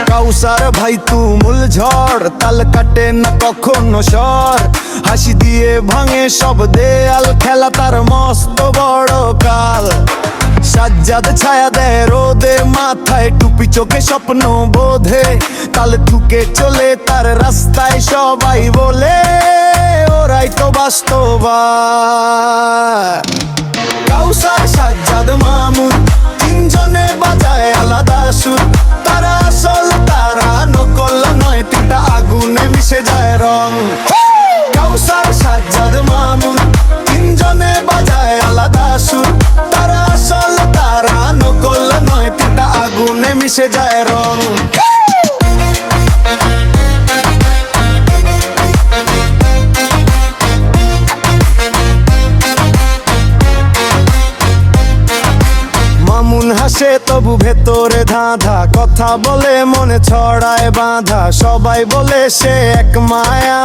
কাউসার ভাই তুমুল ঝড়, তাল কাটে না কখনো স্বর, হাসি দিয়ে ভাঙে সব দেয়াল, খেলা তার মস্ত বড় কাল। সাজ্জাদ ছায়া দেয় রোদে, মাথায় টুপি, চোখে স্বপ্ন বোধে, তাল ঠুকে চলে তার রাস্তায়, সবাই বলে ওরাই তো বাস্তবা। কাউসার, সাজ্জাদ, মামুন তিনজনে বাজায় আলাদা সুর, তারা আসল তারা নকল নয়, তিনটা আগুনে মিশে যায় রং। কাউসার, সাজ্জাদ, মামুন তিনজনে বাজায় আলাদা সুর, তারা আসল তারা নকল নয়, তিনটা আগুনে মিশে যায় রং। মামুন হাসে তবু ভেতরে ধাঁধা, কথা বলে মনে ছড়ায় বাঁধা, সবাই বলে সে এক মায়া।